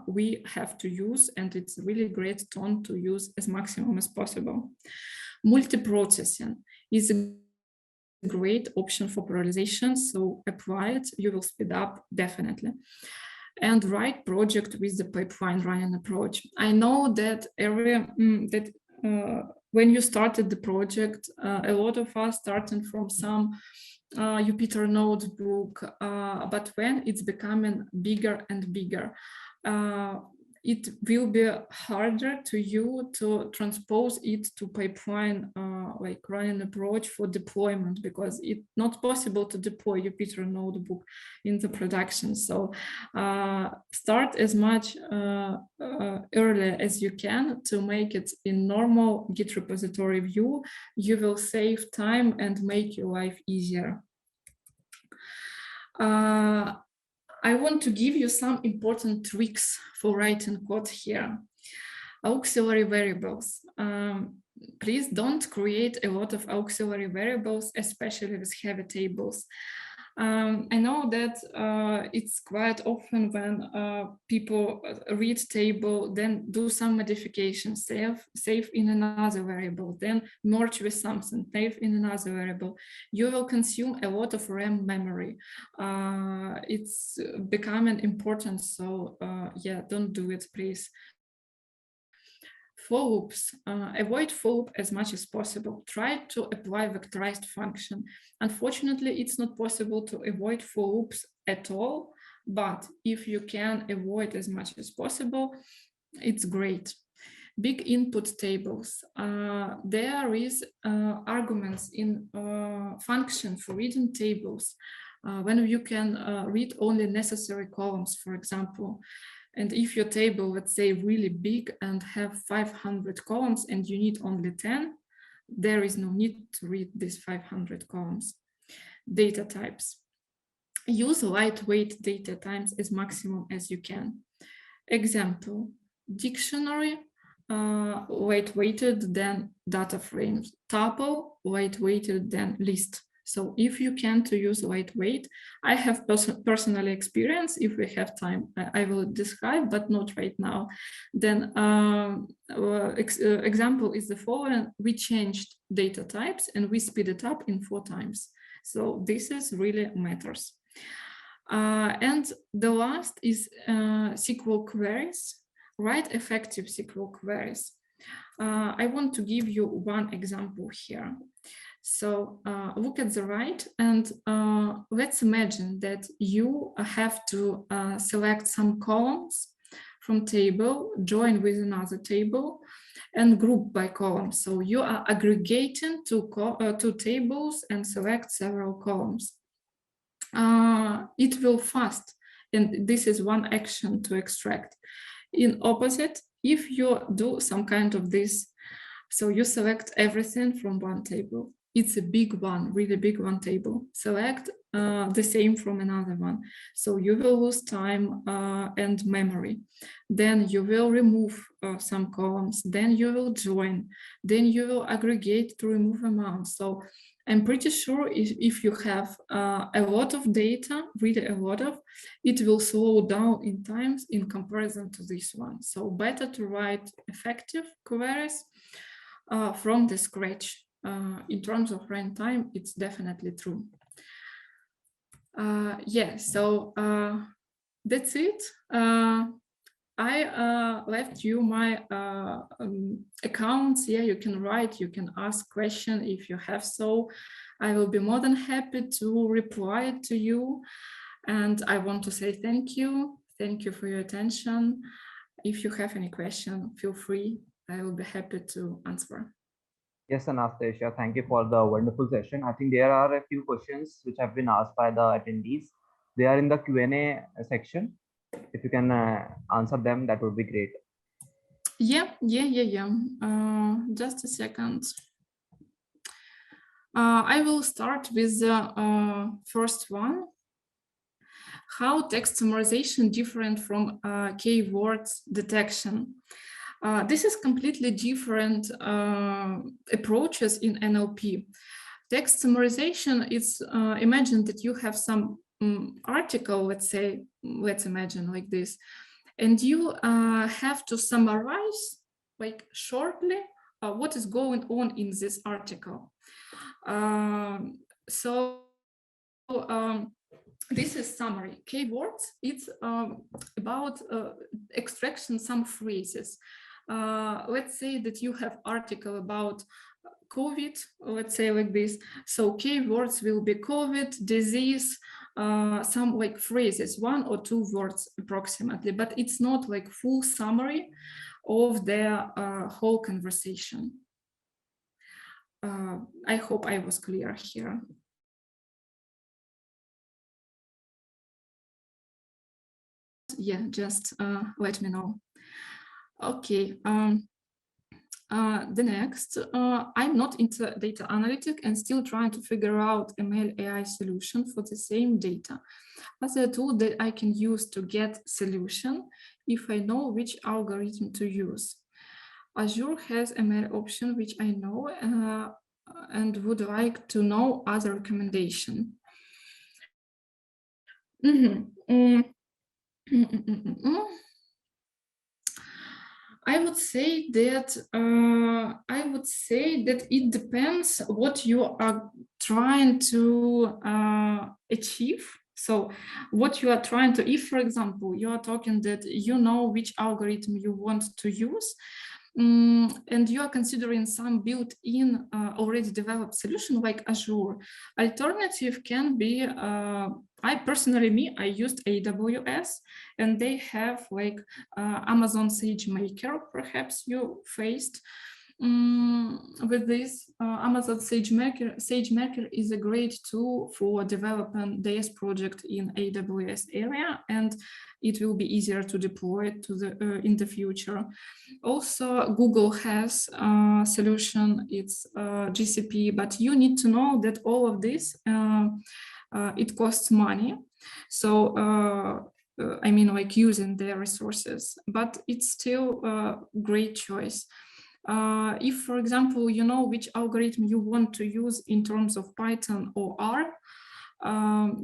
we have to use, and it's really great tone to use as maximum as possible. Multiprocessing is a great option for parallelization, so apply it, you will speed up definitely. And write project with the pipeline running approach. I know that when you started the project, a lot of us starting from some Jupyter notebook, but when it's becoming bigger and bigger, it will be harder to you to transpose it to pipeline like running approach for deployment, because it's not possible to deploy Jupyter notebook in the production. So start as much early as you can to make it in normal Git repository view. You will save time and make your life easier. I want to give you some important tricks for writing code here. Auxiliary variables. Please don't create a lot of auxiliary variables, especially with heavy tables. I know that it's quite often when people read table, then do some modifications, save in another variable, then merge with something, save in another variable. You will consume a lot of RAM memory. It's becoming important, so yeah, don't do it, please. For loops, avoid for loop as much as possible. Try to apply vectorized function. Unfortunately, it's not possible to avoid for loops at all, but if you can avoid as much as possible, it's great. Big input tables. There is arguments in function for reading tables when you can read only necessary columns, for example. And if your table, let's say, really big and have 500 columns and you need only 10, there is no need to read these 500 columns. Data types. Use lightweight data types as maximum as you can. Example, dictionary, lightweighted than data frames. Tuple, lightweighted than list. So if you can to use lightweight, I have personal experience. If we have time, I will describe, but not right now. Then example is the following. We changed data types and we speed it up in 4 times. So this is really matters. And the last is SQL queries. Write effective SQL queries. I want to give you one example here. So look at the right, and let's imagine that you have to select some columns from table, join with another table, and group by column. So you are aggregating two tables and select several columns. It will fast, and this is one action to extract. In opposite, if you do some kind of this, so you select everything from one table. It's a big one, really big one table. Select the same from another one. So you will lose time and memory. Then you will remove some columns. Then you will join. Then you will aggregate to remove amounts. So I'm pretty sure if you have a lot of data, really a lot of, it will slow down in times in comparison to this one. So better to write effective queries from the scratch. In terms of runtime, it's definitely true. Yeah, so that's it. I left you my accounts. Yeah, you can write, you can ask questions if you have so. I will be more than happy to reply to you. And I want to say thank you. Thank you for your attention. If you have any question, feel free. I will be happy to answer. Yes, Anastasia, thank you for the wonderful session. I think there are a few questions which have been asked by the attendees. They are in the Q&A section. If you can answer them, that would be great. Yeah. Just a second. I will start with the first one. How text summarization different from keywords detection? This is completely different approaches in NLP. Text summarization is imagine that you have some article, let's imagine like this, and you have to summarize like shortly what is going on in this article. This is summary. Keywords, it's about extraction some phrases. Let's say that you have article about COVID, let's say like this. So keywords will be COVID, disease, some like phrases, 1 or 2 words approximately, but it's not like full summary of their whole conversation. I hope I was clear here. Yeah, just let me know. Okay. The next, I'm not into data analytic and still trying to figure out ML AI solution for the same data. As a tool that I can use to get solution if I know which algorithm to use. Azure has ML option, which I know and would like to know other recommendation. I would say that it depends what you are trying to achieve. So what you are trying to, if for example you are talking that you know which algorithm you want to use, and you are considering some built-in already developed solution like Azure, alternative can be, I used AWS, and they have like Amazon SageMaker, perhaps you faced with this. Amazon SageMaker is a great tool for developing DS project in AWS area, and it will be easier to deploy to the in the future. Also, Google has a solution, it's GCP, but you need to know that all of this, it costs money. So, I mean, like using their resources, but it's still a great choice. If, for example, you know which algorithm you want to use in terms of Python or R,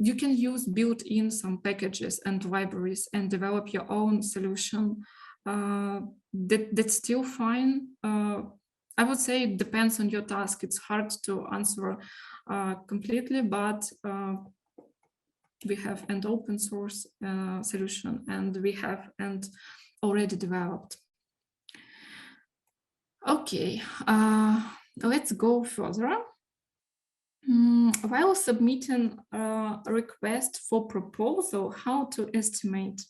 you can use built-in some packages and libraries and develop your own solution. That's still fine. I would say it depends on your task. It's hard to answer completely, but we have an open source solution, and we have and already developed. Okay, let's go further. While submitting a request for proposal, how to estimate?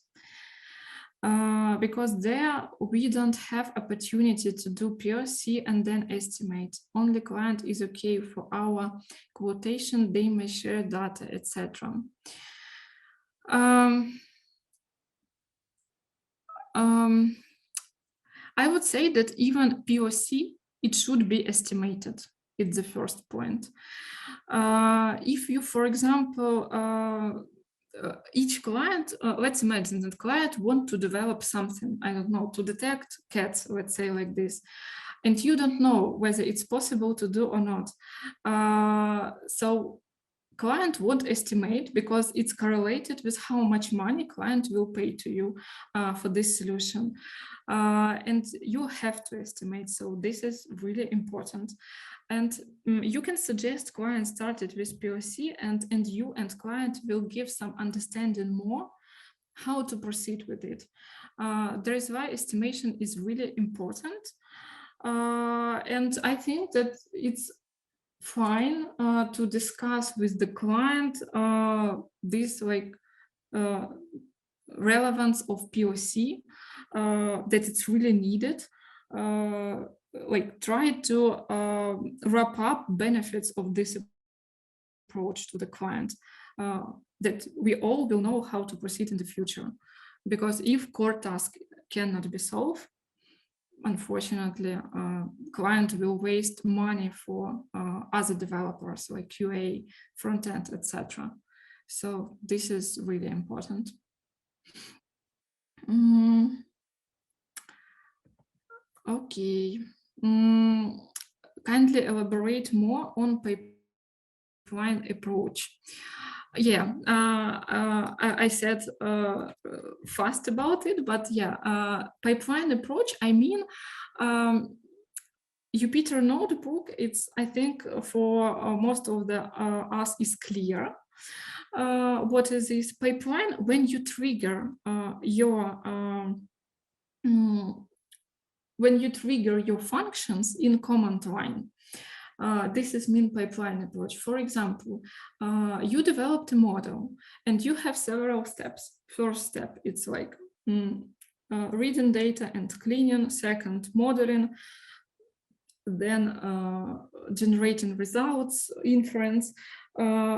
Because there we don't have opportunity to do POC and then estimate. Only client is okay for our quotation, they may share data, etc. I would say that even POC, it should be estimated. It's the first point. If you, for example, each client, let's imagine that client want to develop something, I don't know, to detect cats, let's say like this, and you don't know whether it's possible to do or not. So client won't estimate because it's correlated with how much money client will pay to you for this solution. And you have to estimate. So this is really important. And you can suggest client started with POC, and you and client will give some understanding more how to proceed with it. There is why estimation is really important. And I think that it's fine to discuss with the client this like relevance of POC, that it's really needed. Like try to wrap up benefits of this approach to the client, that we all will know how to proceed in the future. Because if core task cannot be solved, unfortunately, client will waste money for other developers like QA, front-end, etc. So this is really important. Okay. Kindly elaborate more on pipeline approach. Yeah, I said fast about it, but yeah, pipeline approach, I mean, Jupyter Notebook, it's, I think, for most of the us is clear. What is this pipeline? When you trigger your functions in command line, this is mean pipeline approach. For example, you developed a model and you have several steps. First step, it's like reading data and cleaning. Second, modeling. Then generating results, inference.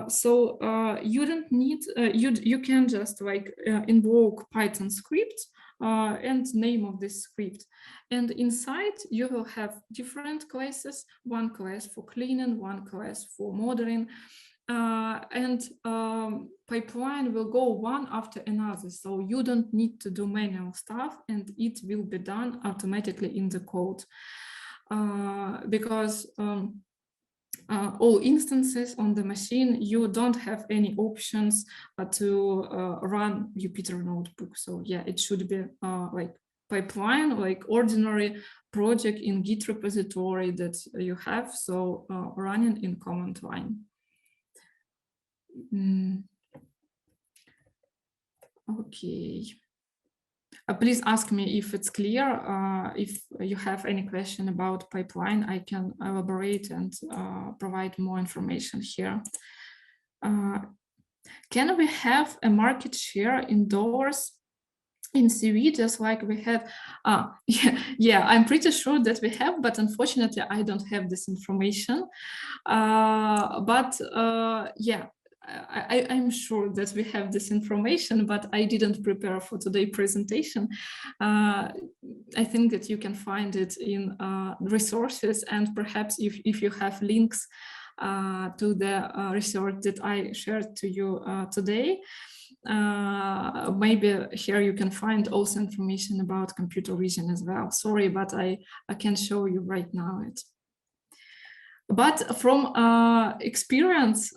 So you don't need, you can just like invoke Python script and name of this script. And inside you will have different classes, one class for cleaning, one class for modeling. And pipeline will go one after another. So you don't need to do manual stuff, and it will be done automatically in the code. Because all instances on the machine, you don't have any options to run Jupyter Notebook. So yeah, it should be like pipeline, like ordinary project in Git repository that you have, so running in command line. Okay. Please ask me if it's clear. If you have any question about pipeline, I can elaborate and provide more information here. Can we have a market share indoors in CV, just like we had? Yeah, I'm pretty sure that we have, but unfortunately, I don't have this information. Yeah, I'm sure that we have this information, but I didn't prepare for today's presentation. I think that you can find it in resources, and perhaps if you have links to the research that I shared to you today, maybe here you can find also information about computer vision as well. Sorry, but I can show you right now it. But from experience,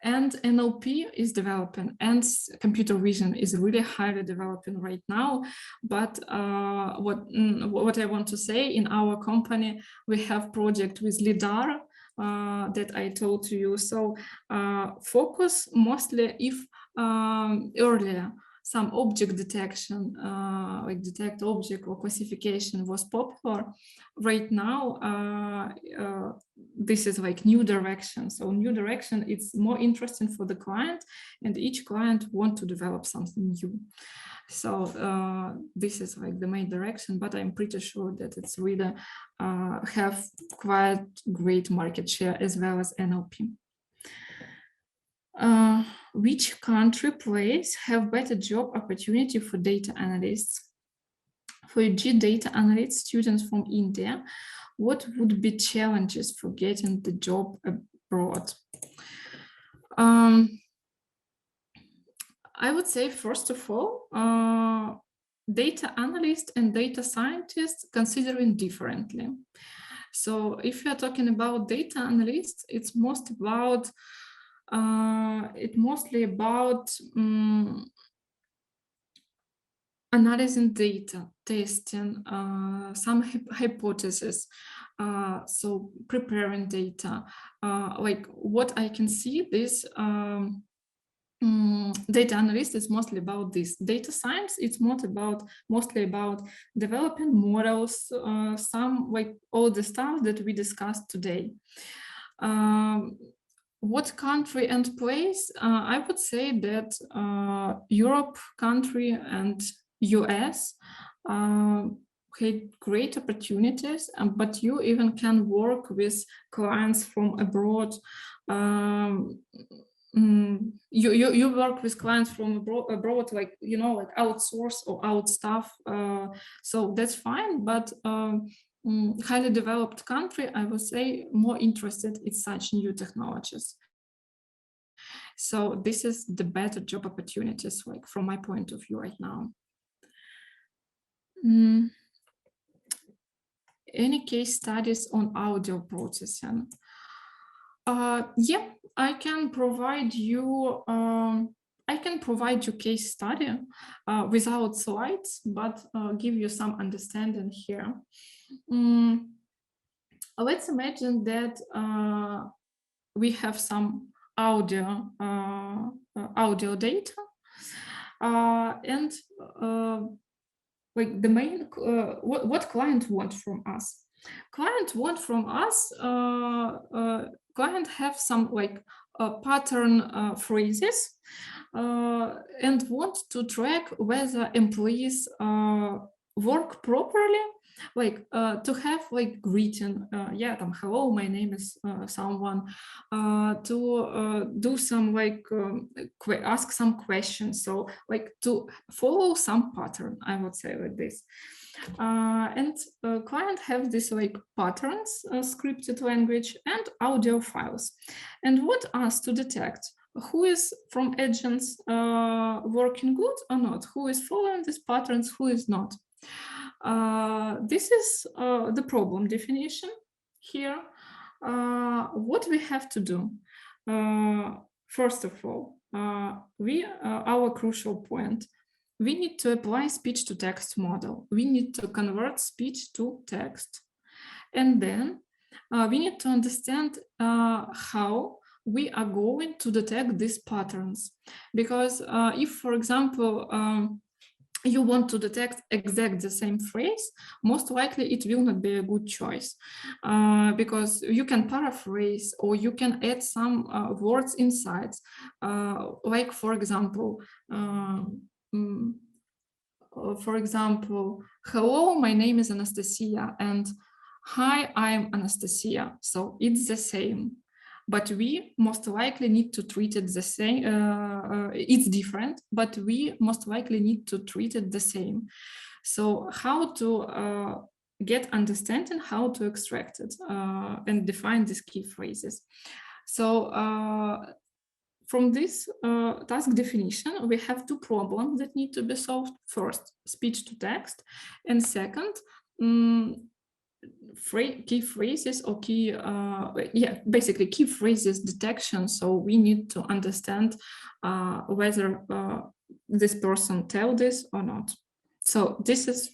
and NLP is developing, and computer vision is really highly developing right now. But what I want to say, in our company, we have project with LiDAR that I told to you. So focus mostly if earlier some object detection, like detect object or classification was popular. Right now, this is like new direction. So new direction, it's more interesting for the client, and each client want to develop something new. So this is like the main direction, but I'm pretty sure that it's really have quite great market share as well as NLP. Which country place have better job opportunity for data analysts? For data analyst students from India, what would be challenges for getting the job abroad? I would say, first of all, data analyst and data scientists considering differently. So if you're talking about data analysts, it's mostly about analyzing data, testing some hypotheses, so preparing data. Like what I can see, this data analyst is mostly about this. Data science, it's mostly about developing models, some like all the stuff that we discussed today. What country and place? I would say that Europe country and US had great opportunities, but you even can work with clients from abroad. You work with clients from abroad, like, you know, like outsource or out staff. So that's fine, but highly developed country, I would say, more interested in such new technologies. So this is the better job opportunities, like from my point of view right now. Any case studies on audio processing? Yeah, I can provide you. I can provide you case study without slides, but give you some understanding here. Let's imagine that we have some audio data, and like the main what client want from us. Client want from us. Client have some like pattern phrases and want to track whether employees work properly, like to have like greeting, yeah, hello, my name is someone, to do some like ask some questions, so like to follow some pattern, I would say, like this. And client have this like patterns, scripted language and audio files, and want us to detect who is from agents working good or not, who is following these patterns, who is not. This is the problem definition here. What we have to do? First of all, our crucial point, we need to apply speech-to-text model. We need to convert speech to text. And then we need to understand how we are going to detect these patterns. Because if, for example, you want to detect exact the same phrase, most likely it will not be a good choice because you can paraphrase or you can add some words inside, like for example, hello, my name is Anastasiia, and hi, I'm Anastasiia. So it's the same, but we most likely need to treat it the same. It's different, but we most likely need to treat it the same. So how to get understanding, how to extract it and define these key phrases. So from this task definition, we have two problems that need to be solved. First, speech to text, and second, key phrases or basically key phrases detection. So we need to understand whether this person tell this or not. So this is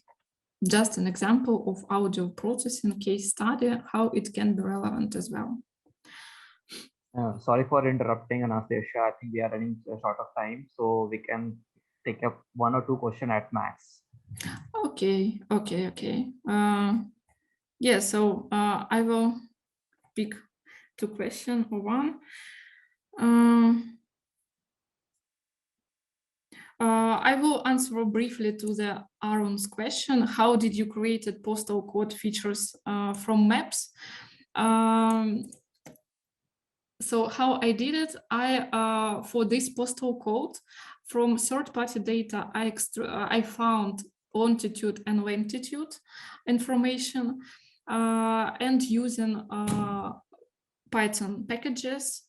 just an example of audio processing case study, how it can be relevant as well. Sorry for interrupting, Anastasiia. I think we are running short of time, so we can take up 1 or 2 questions at max. Okay. Yeah, so I will pick 2 questions or 1. I will answer briefly to the Aaron's question. How did you create postal code features from maps? So how I did it, for this postal code from third-party data, I found longitude and latitude information and using Python packages.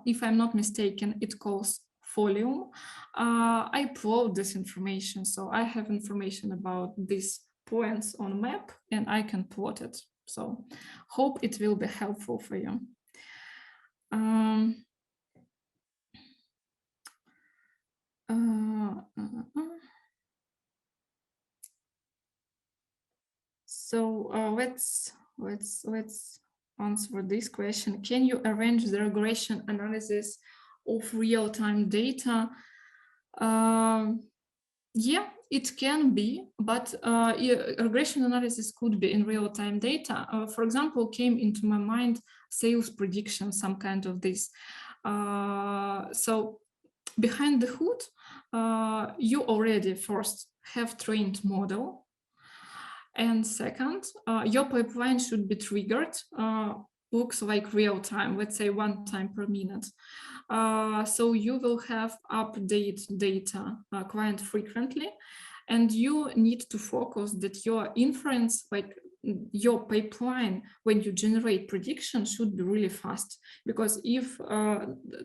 If I'm not mistaken, it calls volume. I plot this information, so I have information about these points on map and I can plot it. So hope it will be helpful for you. So let's answer this question. Can you arrange the regression analysis of real-time data? Yeah, it can be, but regression analysis could be in real-time data. For example, came into my mind sales prediction, some kind of this. So behind the hood, you already first have trained model. And second, your pipeline should be triggered, looks like real time, let's say 1 time per minute. So you will have update data quite frequently, and you need to focus that your inference, like your pipeline, when you generate prediction, should be really fast. Because if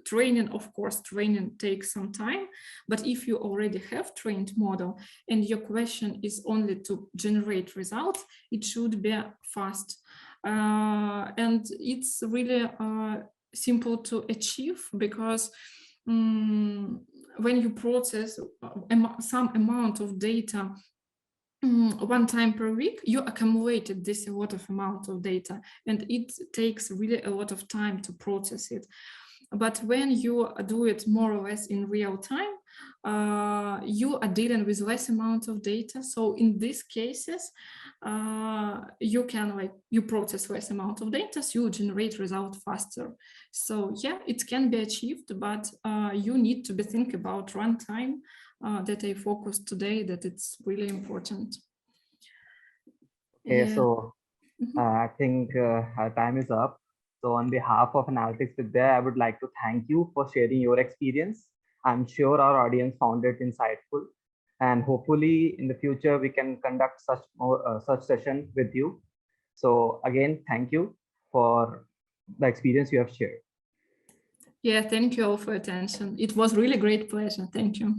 training, of course, training takes some time, but if you already have trained model and your question is only to generate results, it should be fast. And it's really simple to achieve because when you process some amount of data 1 time per week, you accumulated this a lot of amount of data, and it takes really a lot of time to process it. But when you do it more or less in real time, you are dealing with less amount of data. So in these cases, you process less amount of data, so you generate result faster. So yeah, it can be achieved, but you need to be think about runtime that I focused today, that it's really important. Okay, yeah. So I think our time is up. So on behalf of Analytics Vidhya, I would like to thank you for sharing your experience. I'm sure our audience found it insightful, and hopefully in the future we can conduct such session with you. So again, thank you for the experience you have shared. Yeah, thank you all for attention. It was really great pleasure. Thank you.